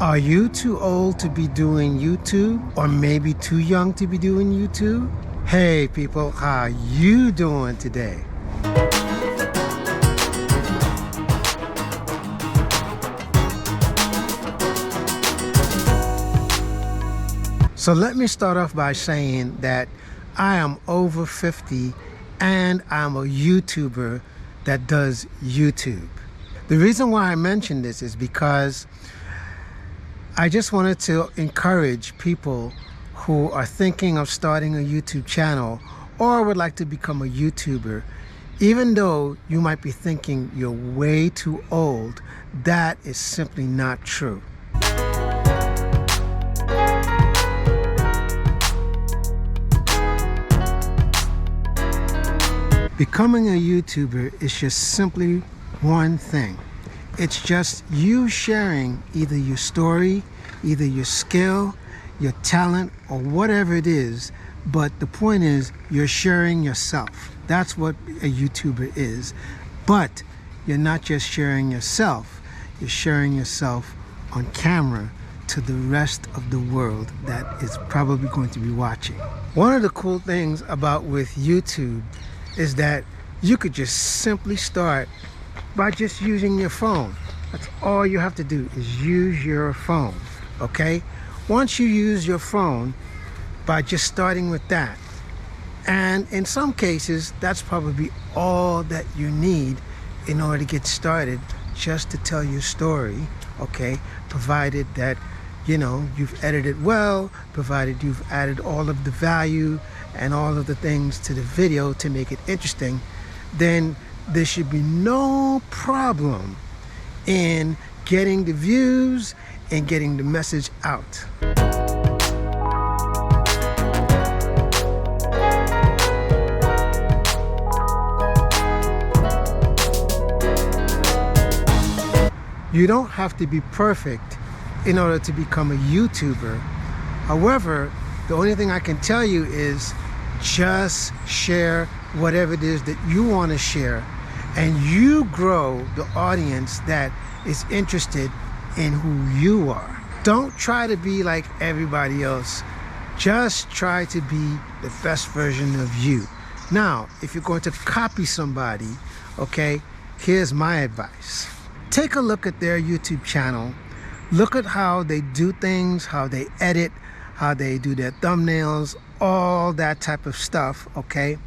Are you too old to be doing YouTube, or maybe too young to be doing YouTube? Hey people, how you doing today? So let me start off by saying that I am over 50 and I'm a YouTuber that does YouTube. The reason why I mention this is because I just wanted to encourage people who are thinking of starting a YouTube channel or would like to become a YouTuber. Even though you might be thinking you're way too old, that is simply not true. Becoming a YouTuber is just simply one thing. It's just you sharing either your story, either your skill, your talent, or whatever it is. But the point is, you're sharing yourself. That's what a YouTuber is. But you're not just sharing yourself, you're sharing yourself on camera to the rest of the world that is probably going to be watching. One of the cool things about with YouTube is that you could just simply start by just using your phone. That's all you have to do, is use your phone, okay? Once you use your phone, by just starting with that, and in some cases that's probably all that you need in order to get started, just to tell your story, okay? Provided that you've edited well, provided you've added all of the value and all of the things to the video to make it interesting, then there should be no problem in getting the views and getting the message out. You don't have to be perfect in order to become a YouTuber. However, the only thing I can tell you is just share whatever it is that you want to share, and you grow the audience that is interested in who you are. Don't try to be like everybody else. Just try to be the best version of you. Now, if you're going to copy somebody, okay, here's my advice. Take a look at their YouTube channel. Look at how they do things, how they edit, how they do their thumbnails, all that type of stuff, okay?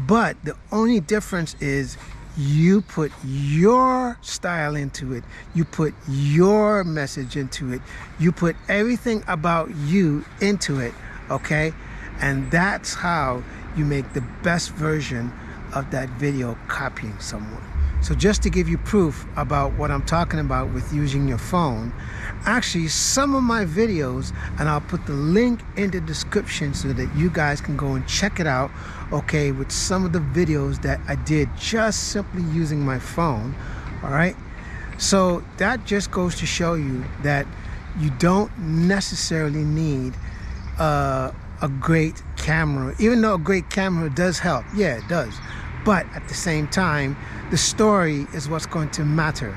But the only difference is you put your style into it, you put your message into it, you put everything about you into it, okay? And that's how you make the best version of that video copying someone. So just to give you proof about what I'm talking about with using your phone, actually some of my videos, and I'll put the link in the description so that you guys can go and check it out, okay, with some of the videos that I did just simply using my phone, all right? So that just goes to show you that you don't necessarily need a great camera, even though a great camera does help. Yeah, it does. But at the same time, the story is what's going to matter.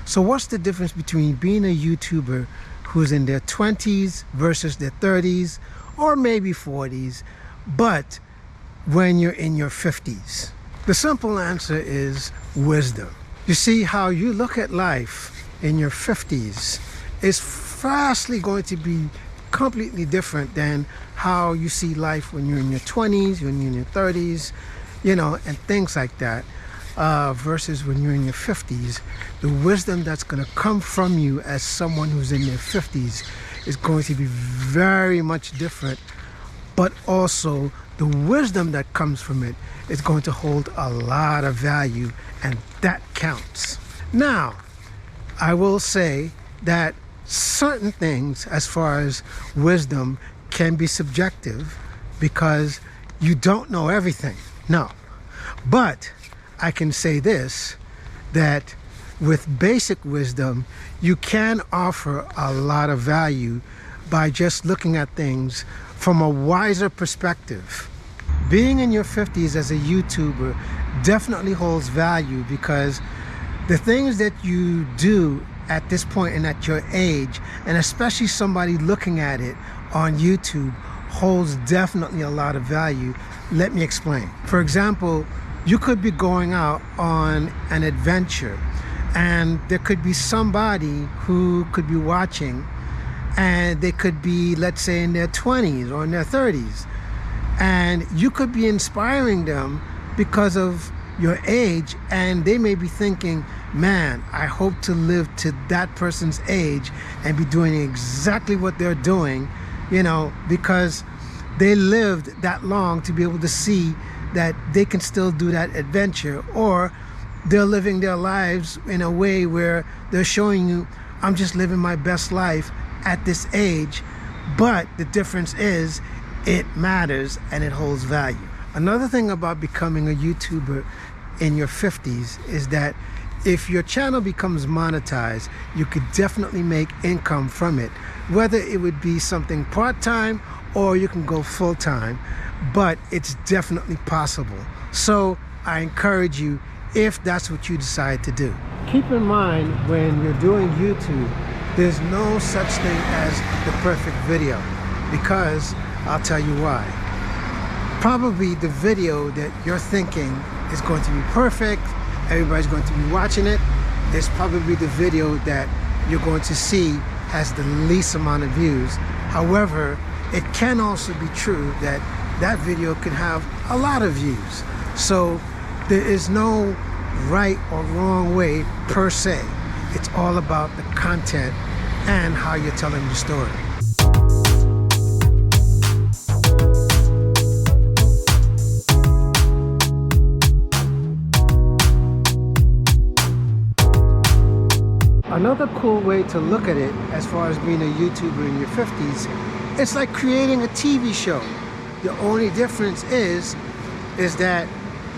So what's the difference between being a YouTuber who's in their 20s versus their 30s or maybe 40s, but when you're in your 50s? The simple answer is wisdom. You see, how you look at life in your 50s is vastly going to be completely different than how you see life when you're in your 20s, when you're in your 30s, and things like that, versus when you're in your 50s. The wisdom that's going to come from you as someone who's in their 50s is going to be very much different, but also the wisdom that comes from it is going to hold a lot of value, and that counts. Now, I will say that certain things as far as wisdom can be subjective because you don't know everything. No. But I can say this, that with basic wisdom, you can offer a lot of value by just looking at things from a wiser perspective. Being in your 50s as a YouTuber definitely holds value, because the things that you do at this point and at your age, and especially somebody looking at it on YouTube, holds definitely a lot of value. Let me explain. For example, you could be going out on an adventure, and there could be somebody who could be watching, and they could be, let's say, in their 20s or in their 30s, and you could be inspiring them because of your age, and they may be thinking, man, I hope to live to that person's age and be doing exactly what they're doing, you know, because they lived that long to be able to see that they can still do that adventure, or they're living their lives in a way where they're showing you, I'm just living my best life at this age. But the difference is, it matters and it holds value. Another thing about becoming a YouTuber in your 50s is that if your channel becomes monetized, you could definitely make income from it, whether it would be something part-time or you can go full-time, but it's definitely possible. So I encourage you, if that's what you decide to do. Keep in mind, when you're doing YouTube, there's no such thing as the perfect video, because I'll tell you why. Probably the video that you're thinking is going to be perfect, everybody's going to be watching it, is probably the video that you're going to see has the least amount of views. However, it can also be true that that video can have a lot of views. So there is no right or wrong way per se. It's all about the content and how you're telling the story. Another cool way to look at it, as far as being a YouTuber in your 50s, it's like creating a TV show. The only difference is that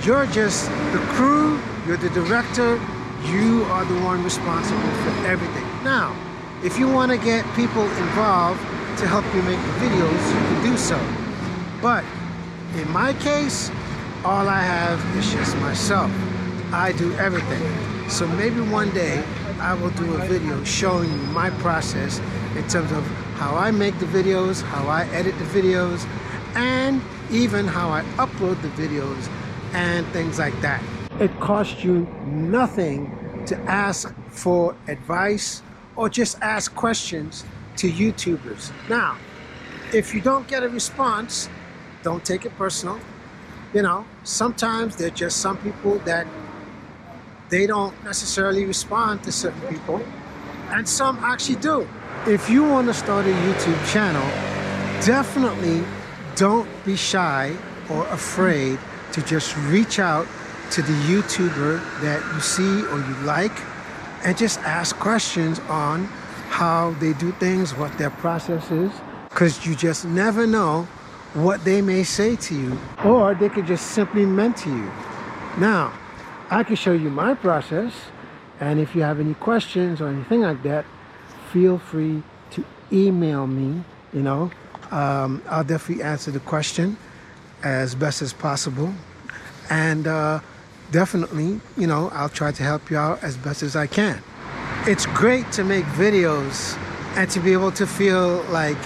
you're just the crew, you're the director, you are the one responsible for everything. Now, if you want to get people involved to help you make the videos, you can do so. But in my case, all I have is just myself. I do everything. So maybe one day I will do a video showing you my process in terms of how I make the videos, how I edit the videos, and even how I upload the videos and things like that. It costs you nothing to ask for advice or just ask questions to YouTubers. Now, if you don't get a response, don't take it personal. You know, sometimes there's just some people that they don't necessarily respond to certain people, and some actually do. If you want to start a YouTube channel, definitely don't be shy or afraid to just reach out to the YouTuber that you see or you like, and just ask questions on how they do things, what their process is, because you just never know what they may say to you, or they could just simply mentor you. Now, I can show you my process, and if you have any questions or anything like that, feel free to email me. You know, I'll definitely answer the question as best as possible, and definitely, you know, I'll try to help you out as best as I can. It's great to make videos and to be able to feel like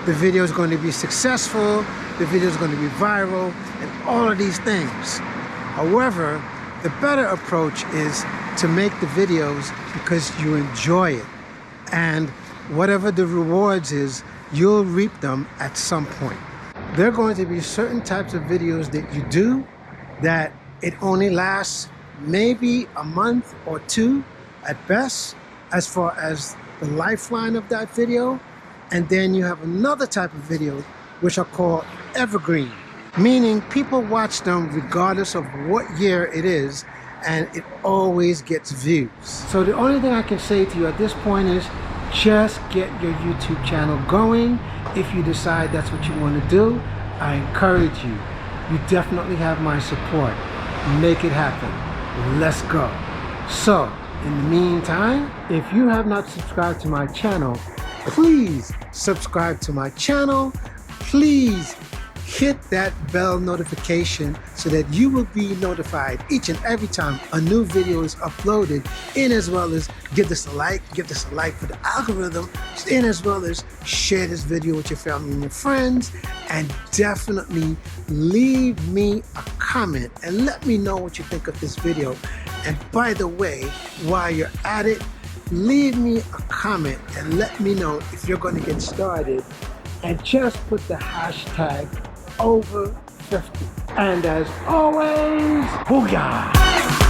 the video is going to be successful, the video is going to be viral, and all of these things. However, the better approach is to make the videos because you enjoy it, and whatever the rewards is, you'll reap them at some point. There are going to be certain types of videos that you do that it only lasts maybe a month or two at best, as far as the lifeline of that video. And then you have another type of video which are called evergreen, meaning people watch them regardless of what year it is, and it always gets views. So the only thing I can say to you at this point is just get your YouTube channel going. If you decide that's what you want to do, I encourage you. You definitely have my support. Make it happen. Let's go. So in the meantime, if you have not subscribed to my channel, please subscribe to my channel please hit that bell notification so that you will be notified each and every time a new video is uploaded, in as well as give this a like for the algorithm, in as well as share this video with your family and your friends, and definitely leave me a comment and let me know what you think of this video. And by the way, while you're at it, leave me a comment and let me know if you're going to get started, and just put the hashtag over 50. And as always, booyah!